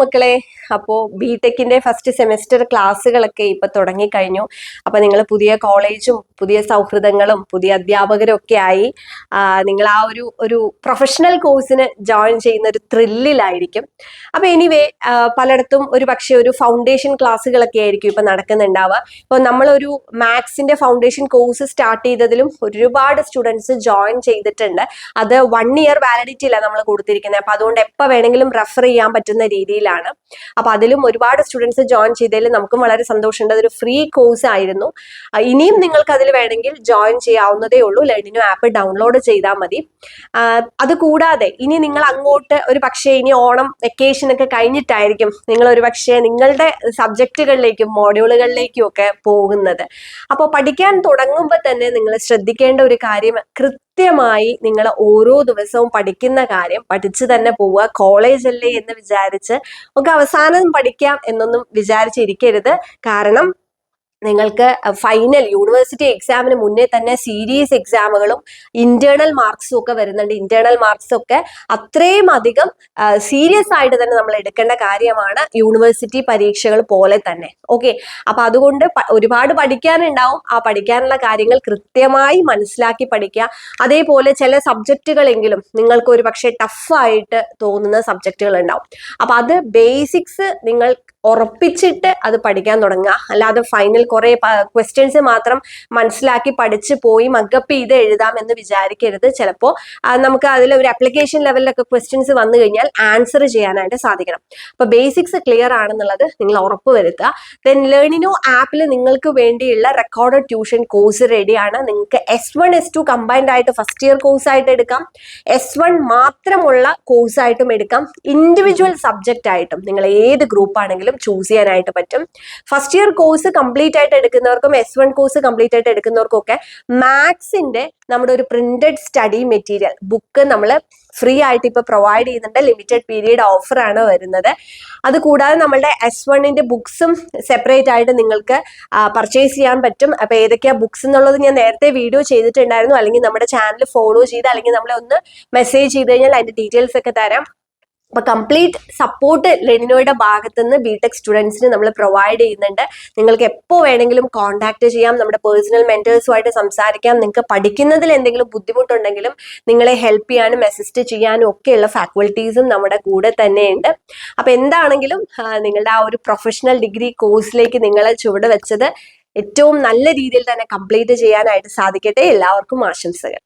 മക്കളെ, അപ്പോൾ ബിടെക്കിന്റെ first semester ക്ലാസ്സുകളൊക്കെ ഇപ്പൊ തുടങ്ങിക്കഴിഞ്ഞു. അപ്പൊ നിങ്ങൾ പുതിയ കോളേജും പുതിയ സൗഹൃദങ്ങളും പുതിയ അധ്യാപകരും ഒക്കെ ആയി നിങ്ങൾ ആ ഒരു പ്രൊഫഷണൽ കോഴ്സിന് ജോയിൻ ചെയ്യുന്ന ഒരു ത്രില്ലിലായിരിക്കും. അപ്പൊ എനിവേ പലയിടത്തും ഒരു പക്ഷേ ഒരു ഫൗണ്ടേഷൻ ക്ലാസ്സുകളൊക്കെ ആയിരിക്കും ഇപ്പൊ നടക്കുന്നുണ്ടാവുക. ഇപ്പൊ നമ്മളൊരു മാത്സിന്റെ ഫൗണ്ടേഷൻ കോഴ്സ് സ്റ്റാർട്ട് ചെയ്തതിലും ഒരുപാട് സ്റ്റുഡൻസ് ജോയിൻ ചെയ്തിട്ടുണ്ട്. അത് 1 ഇയർ വാലിഡിറ്റി അല്ല നമ്മൾ കൊടുത്തിരിക്കുന്നത്. അപ്പൊ അതുകൊണ്ട് എപ്പോൾ വേണമെങ്കിലും റെഫർ ചെയ്യാൻ പറ്റുന്ന രീതിയിൽ. അപ്പൊ അതിലും ഒരുപാട് സ്റ്റുഡൻസ് ജോയിൻ ചെയ്തതിൽ നമുക്കും വളരെ സന്തോഷമുണ്ട്. അതൊരു ഫ്രീ കോഴ്സ് ആയിരുന്നു. ഇനിയും നിങ്ങൾക്ക് അതിൽ വേണമെങ്കിൽ ജോയിൻ ചെയ്യാവുന്നതേ ഉള്ളൂ. ലേണിനോ ആപ്പ് ഡൗൺലോഡ് ചെയ്താൽ മതി. അത് കൂടാതെ ഇനി നിങ്ങൾ അങ്ങോട്ട് ഒരു പക്ഷേ ഇനി ഓണം വെക്കേഷൻ ഒക്കെ കഴിഞ്ഞിട്ടായിരിക്കും നിങ്ങൾ ഒരു പക്ഷേ നിങ്ങളുടെ സബ്ജക്റ്റുകളിലേക്കും മോഡ്യൂളുകളിലേക്കും ഒക്കെ പോകുന്നത്. അപ്പോൾ പഠിക്കാൻ തുടങ്ങുമ്പോൾ തന്നെ നിങ്ങൾ ശ്രദ്ധിക്കേണ്ട ഒരു കാര്യം, കൃത്യമായി നിങ്ങൾ ഓരോ ദിവസവും പഠിക്കുന്ന കാര്യം പഠിച്ചു തന്നെ പോവുക. കോളേജ് അല്ലേ എന്ന് വിചാരിച്ച് ഒക്കെ അവസാനം പഠിക്കാം എന്നൊന്നും വിചാരിച്ചിരിക്കരുത്. കാരണം നിങ്ങൾക്ക് ഫൈനൽ യൂണിവേഴ്സിറ്റി എക്സാമിന് മുന്നേ തന്നെ സീരീസ് എക്സാമുകളും ഇന്റേണൽ മാർക്സും ഒക്കെ വരുന്നുണ്ട്. ഇന്റേണൽ മാർക്സ് ഒക്കെ അത്രയും അധികം സീരിയസ് ആയിട്ട് തന്നെ നമ്മൾ എടുക്കേണ്ട കാര്യമാണ്, യൂണിവേഴ്സിറ്റി പരീക്ഷകൾ പോലെ തന്നെ. ഓക്കെ, അപ്പൊ അതുകൊണ്ട് ഒരുപാട് പഠിക്കാനുണ്ടാവും. ആ പഠിക്കാനുള്ള കാര്യങ്ങൾ കൃത്യമായി മനസ്സിലാക്കി പഠിക്കുക. അതേപോലെ ചില സബ്ജക്റ്റുകളെങ്കിലും നിങ്ങൾക്ക് ഒരു പക്ഷേ ടഫായിട്ട് തോന്നുന്ന സബ്ജക്റ്റുകൾ ഉണ്ടാവും. അപ്പൊ അത് ബേസിക്സ് നിങ്ങൾ ഉറപ്പിച്ചിട്ട് അത് പഠിക്കാൻ തുടങ്ങുക. അല്ലാതെ ഫൈനൽ കുറെ ക്വസ്റ്റ്യൻസ് മാത്രം മനസ്സിലാക്കി പഠിച്ച് പോയി മക്കപ്പ് ചെയ്ത് എഴുതാം എന്ന് വിചാരിക്കരുത്. ചിലപ്പോൾ നമുക്ക് അതിൽ ഒരു അപ്ലിക്കേഷൻ ലെവലിലൊക്കെ ക്വസ്റ്റ്യൻസ് വന്നു കഴിഞ്ഞാൽ ആൻസർ ചെയ്യാനായിട്ട് സാധിക്കണം. അപ്പൊ ബേസിക്സ് ക്ലിയർ ആണെന്നുള്ളത് നിങ്ങൾ ഉറപ്പ് വരുത്തുക. ദെൻ ലേണിനോ ആപ്പിൽ നിങ്ങൾക്ക് വേണ്ടിയുള്ള റെക്കോർഡഡ് ട്യൂഷൻ കോഴ്സ് റെഡിയാണ്. നിങ്ങൾക്ക് S1 S2 കമ്പൈൻഡ് ആയിട്ട് ഫസ്റ്റ് ഇയർ കോഴ്സ് ആയിട്ട് എടുക്കാം, S1 മാത്രമുള്ള കോഴ്സ് ആയിട്ടും എടുക്കാം, ഇൻഡിവിജ്വൽ സബ്ജക്റ്റ് ആയിട്ടും നിങ്ങൾ ഏത് ഗ്രൂപ്പ് ആണെങ്കിലും ചൂസ് ചെയ്യാനായിട്ട് പറ്റും. ഫസ്റ്റ് ഇയർ കോഴ്സ് കംപ്ലീറ്റ് ആയിട്ട് എടുക്കുന്നവർക്കും S1 കോഴ്സ് കംപ്ലീറ്റ് ആയിട്ട് എടുക്കുന്നവർക്കും ഒക്കെ മാത്സിന്റെ നമ്മുടെ ഒരു പ്രിന്റഡ് സ്റ്റഡി മെറ്റീരിയൽ ബുക്ക് നമ്മൾ ഫ്രീ ആയിട്ട് ഇപ്പൊ പ്രൊവൈഡ് ചെയ്യുന്നുണ്ട്. ലിമിറ്റഡ് പീരീഡ് ഓഫർ ആണ് വരുന്നത്. അത് കൂടാതെ നമ്മളുടെ S1ന്റെ ബുക്സും സെപ്പറേറ്റ് ആയിട്ട് നിങ്ങൾക്ക് പർച്ചേസ് ചെയ്യാൻ പറ്റും. അപ്പൊ ഏതൊക്കെയാ ബുക്സ് എന്നുള്ളത് ഞാൻ നേരത്തെ വീഡിയോ ചെയ്തിട്ടുണ്ടായിരുന്നു. അല്ലെങ്കിൽ നമ്മുടെ ചാനൽ ഫോളോ ചെയ്ത് അല്ലെങ്കിൽ നമ്മളെ ഒന്ന് മെസ്സേജ് ചെയ്ത് കഴിഞ്ഞാൽ അതിന്റെ ഡീറ്റെയിൽസ് ഒക്കെ തരാം. അപ്പൊ കംപ്ലീറ്റ് സപ്പോർട്ട് ലെനിനോയുടെ ഭാഗത്തു നിന്ന് ബിടെക് സ്റ്റുഡൻസിന് നമ്മൾ പ്രൊവൈഡ് ചെയ്യുന്നുണ്ട്. നിങ്ങൾക്ക് എപ്പോൾ വേണമെങ്കിലും കോൺടാക്ട് ചെയ്യാം, നമ്മുടെ പേഴ്സണൽ മെന്റേഴ്സുമായിട്ട് സംസാരിക്കാം. നിങ്ങൾക്ക് പഠിക്കുന്നതിൽ എന്തെങ്കിലും ബുദ്ധിമുട്ടുണ്ടെങ്കിലും നിങ്ങളെ ഹെൽപ്പ് ചെയ്യാനും അസിസ്റ്റ് ചെയ്യാനും ഒക്കെയുള്ള ഫാക്കൽറ്റീസും നമ്മുടെ കൂടെ തന്നെയുണ്ട്. അപ്പൊ എന്താണെങ്കിലും നിങ്ങളുടെ ആ ഒരു പ്രൊഫഷണൽ ഡിഗ്രി കോഴ്സിലേക്ക് നിങ്ങളെ ചുവട് വെച്ചത് ഏറ്റവും നല്ല രീതിയിൽ തന്നെ കംപ്ലീറ്റ് ചെയ്യാനായിട്ട് സാധിക്കട്ടെ. എല്ലാവർക്കും ആശംസകൾ.